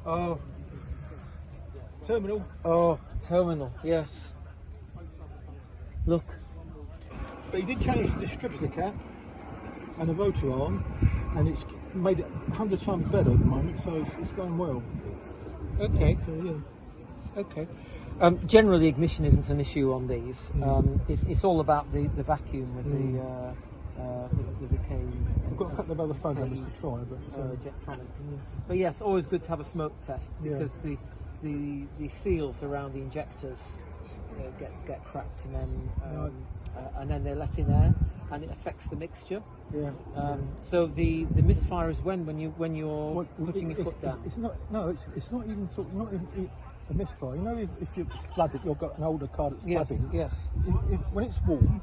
Oh, Terminal. oh, terminal. Yes. Look. But he did change the distributor cap and the rotor arm, and it's made it 100 times better at the moment, so it's going well. Okay. So yeah. Okay. Generally, ignition isn't an issue on these. It's all about the vacuum with the K. I've got a couple of other phone numbers to try, but Jetronic. But yes, always good to have a smoke test because the seals around the injectors get cracked, and then they're let in air, and it affects the mixture. yeah. So the misfire is when you're putting your foot down. It's not. No, it's not even sort. Not even a misfire. You know, if you're flooded, you've got an older car that's flooding. Yes. When it's warm,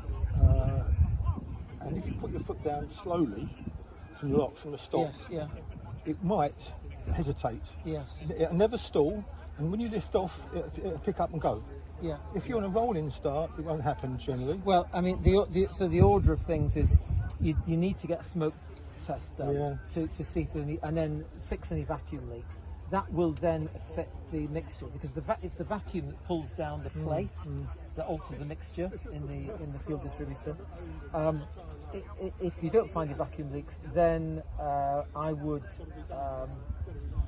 and if you put your foot down slowly from the stop, it might hesitate. Yes. It'll never stall, and when you lift off, it'll pick up and go. Yeah. If you're on a rolling start, it won't happen generally. Well, I mean, the order of things is you need to get a smoke test done to see if and then fix any vacuum leaks. That will then affect the mixture because it's the vacuum that pulls down the plate that alters the mixture in the fuel distributor. If you don't find the vacuum leaks, then I would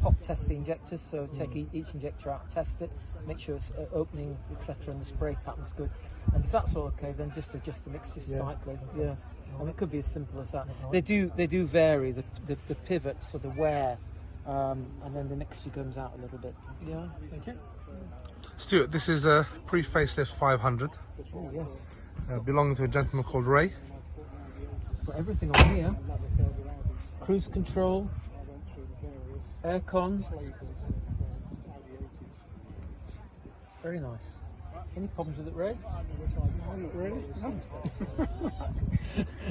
pop test the injectors. So take each injector out, test it, make sure it's opening, etc., and the spray pattern's good. And if that's all okay, then just adjust the mixture slightly. Yeah, and it could be as simple as that. They do vary the pivots sort of wear. And then the mixture comes out a little bit. Yeah, Thank you. Stuart, this is a pre-facelift 500, oh yes. belonging to a gentleman called Ray. It's got everything on here. Cruise control, aircon. Very nice. Any problems with it, Ray? Not really, no.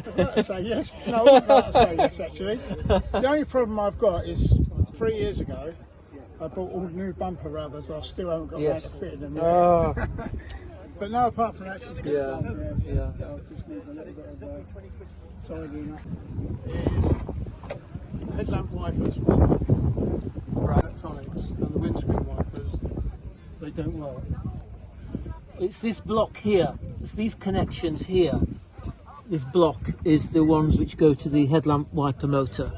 I'd like to say yes. No, I wouldn't like to say yes, actually. The only problem I've got is 3 years ago, I bought all new bumper rubbers. I still haven't got around to fitting them. Oh, But no, apart from that, she's good. yeah. I'll just need a little bit of tidying up. Is headlamp wipers, electronics, and the windscreen wipers, they don't work. It's this block here. It's these connections here. This block is the ones which go to the headlamp wiper motor.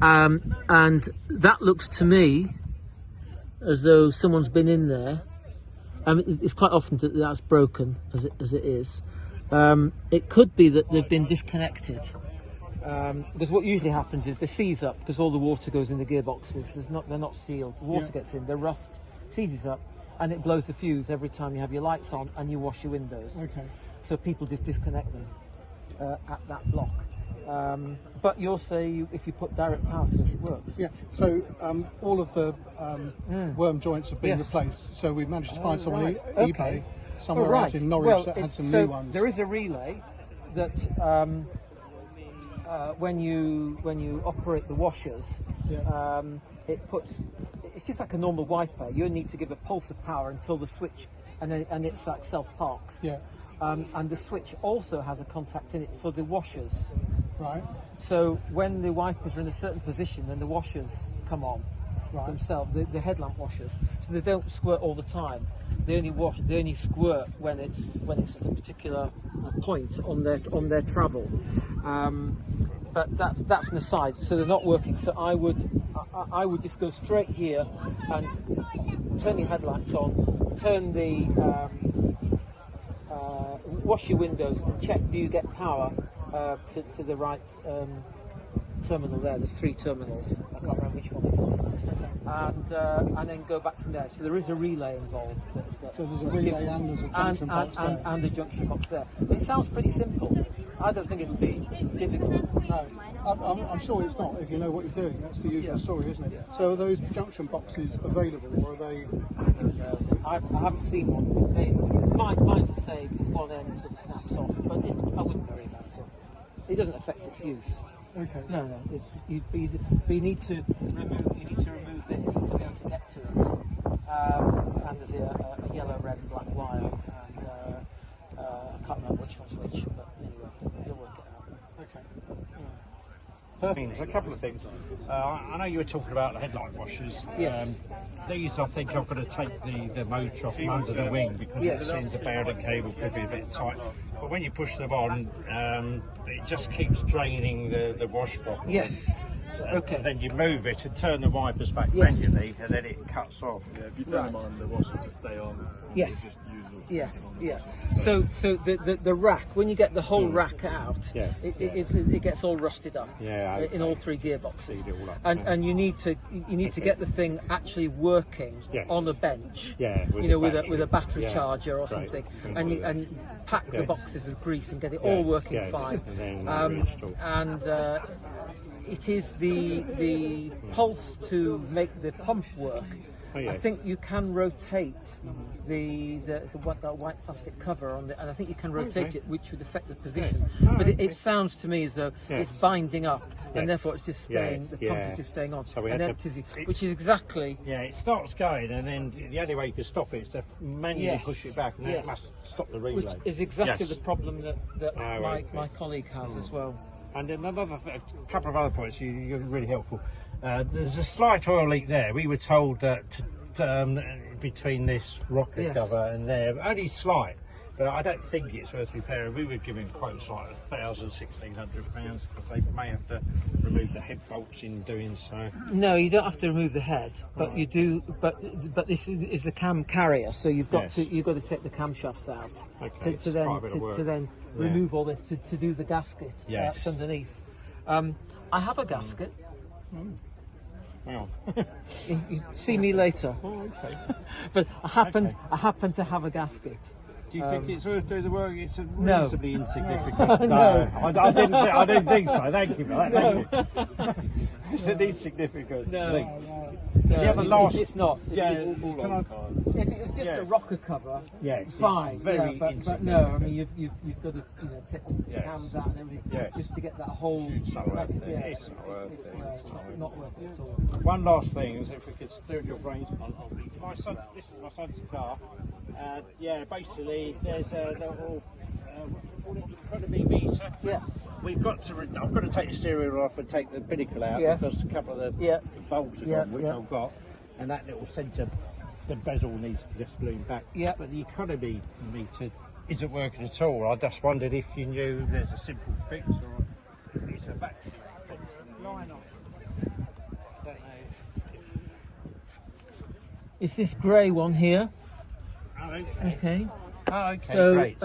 And that looks to me as though someone's been in there. It's quite often that that's broken as it is. It could be that they've been disconnected. Because what usually happens is they seize up because all the water goes in the gearboxes. They're not sealed. The water gets in, the rust seizes up, and it blows the fuse every time you have your lights on and you wash your windows. Okay. So people just disconnect them at that block. But you'll say if you put direct power to it, it works. Yeah, so all of the worm joints have been Yes. replaced. So we've managed to find someone on Okay. eBay somewhere out in Norwich that had some new ones. There is a relay that when you operate the washers, it's just like a normal wiper. You need to give a pulse of power until the switch, and it's like self-parks. Yeah. And the switch also has a contact in it for the washers. Right. So when the wipers are in a certain position, then the washers come on themselves, the headlamp washers. So they don't squirt all the time. They only squirt when it's at a particular point on their travel. But that's an aside. So they're not working. So I would just go straight here and turn the headlights on, turn the wash your windows and check do you get power to the right terminal there. There's 3 terminals. I can't remember which one it is. And then go back from there. So there is a relay involved. So there's a relay and there's a junction box there. And a junction box there. It sounds pretty simple. I don't think it'd be difficult. No, I'm sure it's not if you know what you're doing. That's the usual story, isn't it? So are those junction boxes available, or are they? I don't know. I haven't seen one. Mine's the same. One end sort of snaps off, but I wouldn't worry about it. It doesn't affect its use. Okay. No. You need to remove this to be able to get to it. And there's a yellow, red, and black wire, and I can't remember which one's which, but anyway, you'll work it out. Okay. A couple of things. I know you were talking about the headlight washers. Yes. These, I think, I've got to take the motor off from under the wing because it seems the bearing cable could be a bit tight. But when you push them on, it just keeps draining the wash properly. Yes. Okay. And then you move it and turn the wipers back manually, and then it cuts off. Yeah, if you turn them on, the washer just stay on. Yes. Yes, yeah. So the rack, when you get the whole rack out, it gets all rusted up. Yeah, in all three gearboxes. Speed it all up, and you need to get the thing actually working on a bench. Yeah, with a battery charger or something, and pack the boxes with grease and get it all working fine. And it is the pulse to make the pump work. I think you can rotate the white plastic cover on the, and I think you can rotate it, which would affect the position. But it sounds to me as though it's binding up, and therefore it's just staying. The pump is just staying on, and empties it, which is exactly. Yeah, it starts going, and then the only way you can stop it is to manually push it back, and then it must stop the relay. Which is exactly the problem that my colleague has as well. And then a couple of other points, you're really helpful. There's a slight oil leak there. We were told that between this rocket cover and there, only slight, but I don't think it's worth repairing. We were given quotes like £1,000, £1,600 because they may have to remove the head bolts in doing so. No, you don't have to remove the head, but you do. But this is the cam carrier, so you've got to take the camshafts out to then remove all this to do the gasket that's underneath. I have a gasket. Well, you see me later. okay. But I happen to have a gasket. Do you think it's worth doing the work? It's reasonably insignificant. No, I didn't think so. Thank you for that. Thank you. It's an insignificant thing. No, the other last, it's not. Yeah, if it was just a rocker cover, fine. Very but no, I mean you've got to take the cams out and everything just to get that whole. It's not worth it. It's not worth it at all. One last thing is if we could steer your brains on this is my son's car. Basically there's a little economy meter. Yes. I've got to take the steering wheel off and take the binnacle out because a couple of the bolts are gone, which I've got, and that little centre, the bezel needs to just glue back. Yeah. But the economy meter isn't working at all. I just wondered if you knew there's a simple fix or it's a vacuum line off. Don't know. It's this grey one here. Okay. Oh, okay, so great.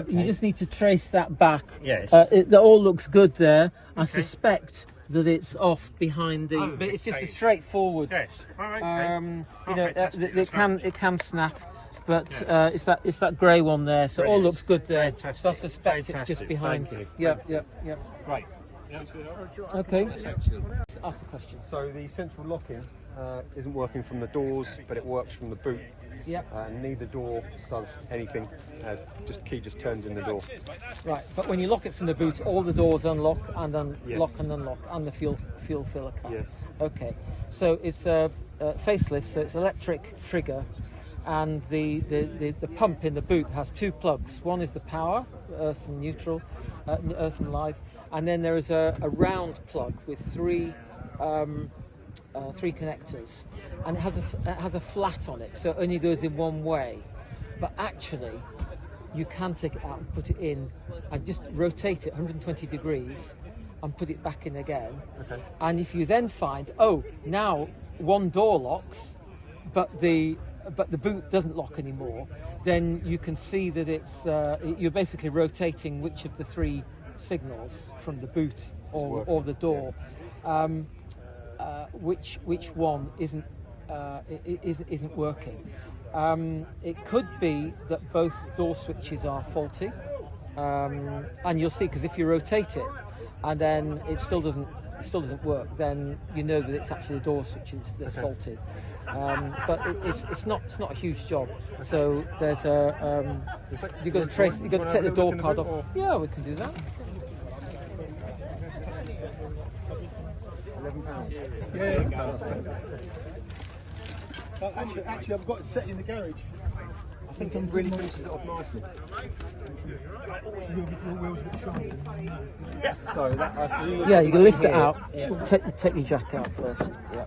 You just need to trace that back. Yes. That all looks good there. I suspect that it's off behind the, but it's just a straightforward. Yes. Oh, okay. It can snap, but it's that grey one there. So it all looks good there. Fantastic. So I suspect it's just behind. Yeah. Great. Okay. Ask the question. So the central locking isn't working from the doors, but it works from the boot. Yep. Neither door does anything. Key just turns in the door. Right, but when you lock it from the boot, all the doors unlock and unlock and unlock, and the fuel filler cap. Yes. Okay. So it's a facelift, so it's electric trigger, and the pump in the boot has two plugs. One is the power, earth and neutral, earth and live, and then there is a round plug with three connectors, and it has a flat on it, so it only goes in one way. But actually, you can take it out and put it in, and just rotate it 120 degrees, and put it back in again. Okay. And if you then find, now one door locks, but the boot doesn't lock anymore, then you can see that it's you're basically rotating which of the three signals from the boot or the door. Which one isn't working. It could be that both door switches are faulty, and you'll see, because if you rotate it and then it still doesn't work, then you know that it's actually the door switches that's faulty. But it's not a huge job. So there's you've got to take the door card off. Yeah, we can do that. £11. Yeah. Actually, I've got it set in the garage. think it really finishes it off nicely. So that, I presume Yeah, you can lift it here. out. Yeah. Take your jack out first. Yeah.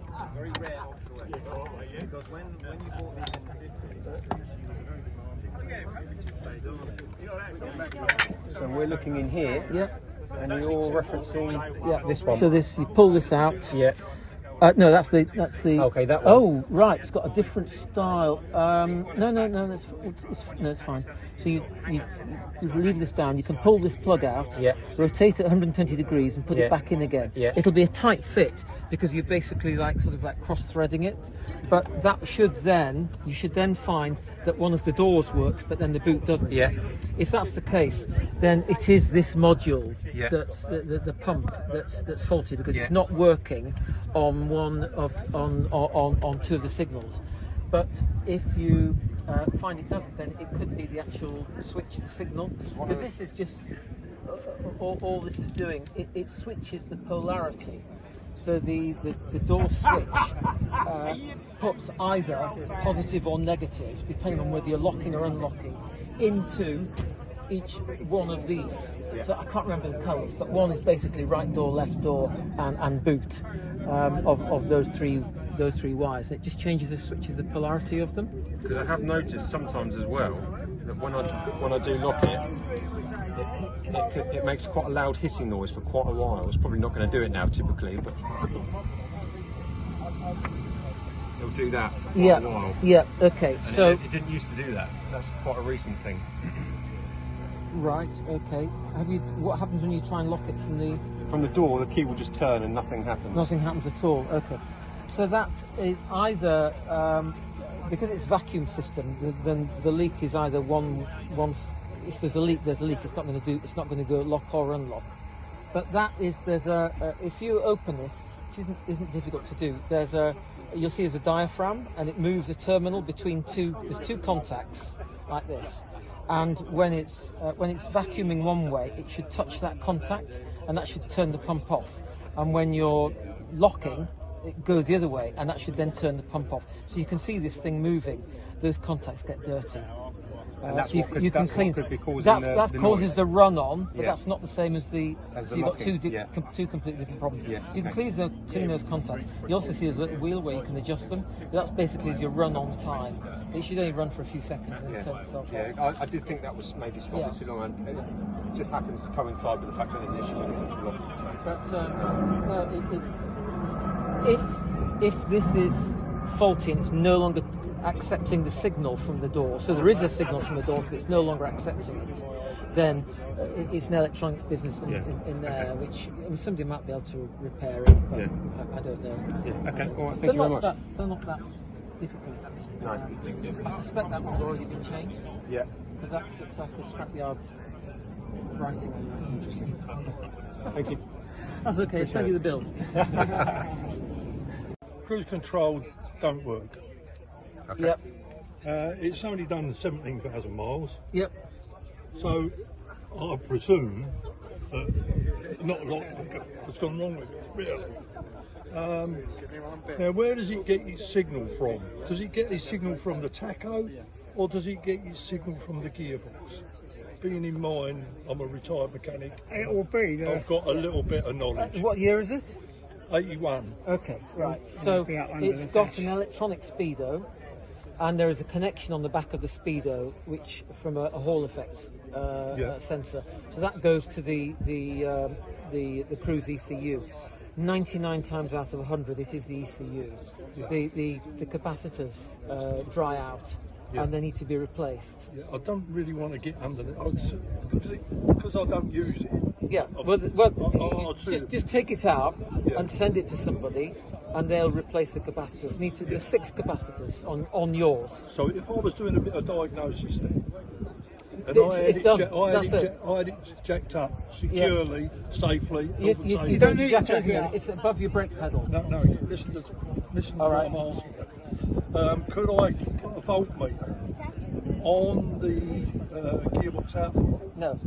So we're looking in here. Yeah. And you're referencing this one. So this, you pull this out. Yeah. No, that's the. Okay, that one. Oh, right. It's got a different style. No. It's fine. So you leave this down. You can pull this plug out. Yeah. Rotate it 120 degrees and put Yeah. it back in again. Yeah. It'll be a tight fit because you're basically sort of cross-threading it. But you should then find that one of the doors works, but then the boot doesn't. Yeah. If that's the case, then it is this module Yeah. that's the pump that's faulty because Yeah. it's not working on on two of the signals. But if you find it doesn't, then it could be the actual switch, the signal, because this is just all this is doing. It switches the polarity. So the door switch puts either positive or negative, depending on whether you're locking or unlocking, into each one of these. So I can't remember the colours, but one is basically right door, left door, and boot of those three wires. It just switches the polarity of them. Because I have noticed sometimes as well that when I do lock it makes quite a loud hissing noise for quite a while. It's probably not going to do it now typically, but it'll do that for quite a while. Yeah. Okay. And So it didn't used to do that. That's quite a recent thing. right. Okay. What happens when you try and lock it From the door, the key will just turn and nothing happens. Nothing happens at all. Okay. So that is either because it's vacuum system, then the leak is either one. If there's a leak, there's a leak. It's not going to go lock or unlock. But if you open this, which isn't difficult to do, you'll see there's a diaphragm, and it moves a terminal between there's two contacts like this. And when it's vacuuming one way, it should touch that contact, and that should turn the pump off. And when you're locking, it goes the other way, and that should then turn the pump off. So you can see this thing moving. Those contacts get dirty. And that's so what could be causing that the causes noise. the run on, but Yeah. that's not the same as the. As So the you've got locking, two completely different problems. Yeah, So you can okay. clean those contacts. You also see there's a little wheel where you can adjust them. But that's basically as your run on time. It should only run for a few seconds and then turn itself off. I did think that was maybe slightly Yeah. too long, and it just happens to coincide with the fact that there's an issue with the central lock. But if this is faulty and it's no longer accepting the signal from the door, so there is a signal from the doors but it's no longer accepting it, then it's an electronics business in there, Okay. which somebody might be able to repair it, but I don't know. Yeah. Okay. All right. Thank They're you very much. they're not that difficult. No. I suspect that one's already been changed, Yeah. because that looks like a scrapyard writing on that. Interesting. Thank you. That's okay, I'll send you the bill. Cruise control don't work. Okay. Yep, It's only done 17,000 miles, yep. so I presume that not a lot has gone wrong with it, really. Now, where does it get its signal from? Does it get its signal from the tacho, or does it get its signal from the gearbox? Being in mind, I'm a retired mechanic. It will be the I've got a little bit of knowledge. What year is it? 81. Okay, right. So be out under it's the got dash. an electronic speedo, and there is a connection on the back of the speedo, which from a Hall effect sensor. So that goes to the cruise ECU. 99 times out of 100, it is the ECU. The capacitors dry out, and they need to be replaced. Yeah, I don't really want to get under the because I don't use it. Yeah, just take it out and send it to somebody, and they'll replace the capacitors. There's 6 capacitors on yours. So if I was doing a bit of diagnosis then, and It's done. I had it jacked up securely, safely, health and safety. You don't need jack to it take it again. out. It's above your brake pedal. No, listen to All what right. I'm asking you. Could I put a voltmeter on the gearbox output No,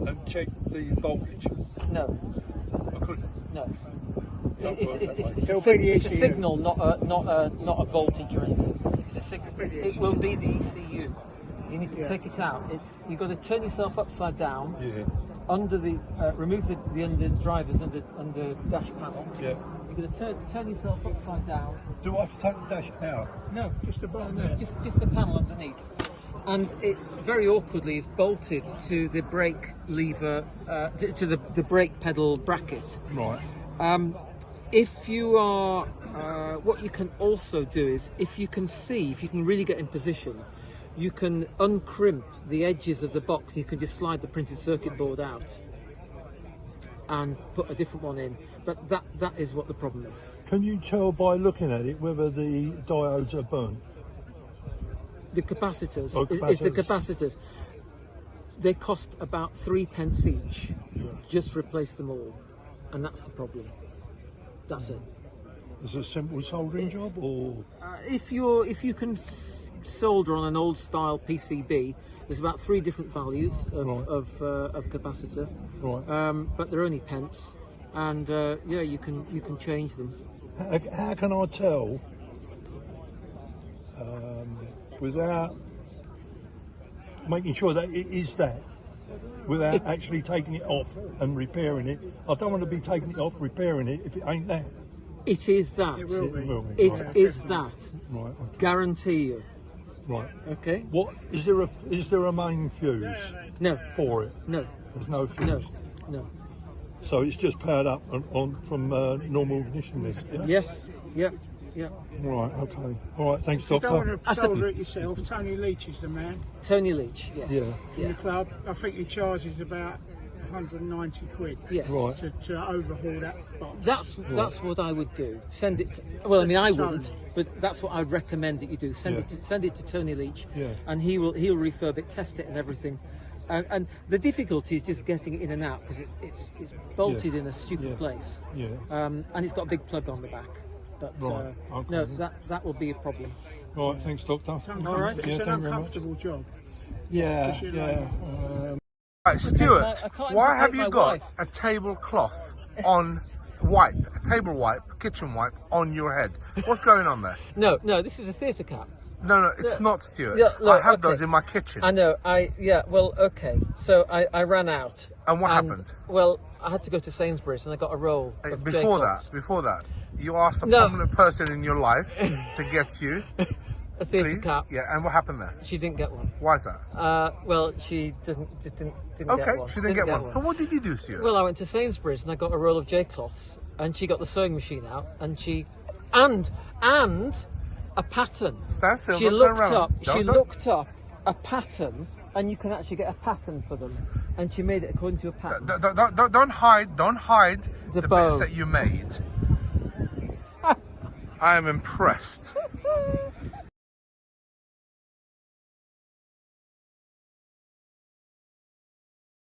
and check the voltage? no, I couldn't. no. It's It'll be the it's a ECU. signal, not a voltage or anything. It's a signal. It will be the ECU. You need to take it out. You've got to turn yourself upside down. Yeah. Under the remove the under drivers under dash panel. Yeah. You're going to turn yourself upside down. Do I have to take the dash out? No, just the bottom. No, just the panel underneath. And it very awkwardly is bolted to the brake lever, to the brake pedal bracket. Right. If you are, what you can also do is, if you can really get in position, you can uncrimp the edges of the box. You can just slide the printed circuit board out and put a different one in. But that is what the problem is. Can you tell by looking at it whether the diodes are burnt? The capacitors, capacitors. It's the capacitors. They cost about 3p each. Yeah. Just replace them all, and that's the problem. That's it. Is it a simple soldering job, or if you can solder on an old style PCB, there's about 3 different values of capacitor. right? But they're only pence, and yeah, you can change them. How can I tell without making sure that it is that, without actually taking it off and repairing it? I don't want to be taking it off, repairing it if it ain't that. It is that. It will be. It Right. is that. Right. Okay. Guarantee you. Right. Okay. What is there a main fuse No. for it? No. There's no fuse. No. So it's just powered up from normal ignition list. Yeah? Yes. Yeah. Yeah. Right. Okay. All right. Thanks, If you Doctor. don't want to solder it yourself, Tony Leach is the man Tony Leach. Yes. Yeah. in the club. I think he charges about 190 quid Yes. Right. to overhaul that box. That's what I would do. Send it. Well, I mean, I wouldn't, but that's what I'd recommend that you do. Send it to Tony Leach, Yeah. and he'll refurb it, test it, and everything. And the difficulty is just getting it in and out because it's bolted in a stupid place. Yeah. And it's got a big plug on the back. But Right, okay. no, that will be a problem. All right. Thanks, Doctor. It's All right. It's Yeah, an thank you very much. uncomfortable job. Yeah. Push it Yeah. Right, Stuart, I can't why have implicate you my got wife. a tablecloth on a table wipe, kitchen wipe on your head? What's going on there? No, this is a theatre cap. No, it's not, Stuart. Yeah, look, I have okay. those in my kitchen. I know. Well, okay. So I ran out. And what happened? Well, I had to go to Sainsbury's and I got a roll of Before Jacobs. that, you asked a No. prominent person in your life to get you. A theatre Please? cap. Yeah, and what happened there? She didn't get one. Why is that? Well, she didn't get Okay, one. she didn't get one. So what did you do, Stuart? Well, I went to Sainsbury's and I got a roll of J-cloths, and she got the sewing machine out, and and a pattern. Stand still, She don't turn looked around. up. Don't- She don't- looked up a pattern, and you can actually get a pattern for them, and she made it according to a pattern. Don't hide The the bow. bits that you made. I am impressed.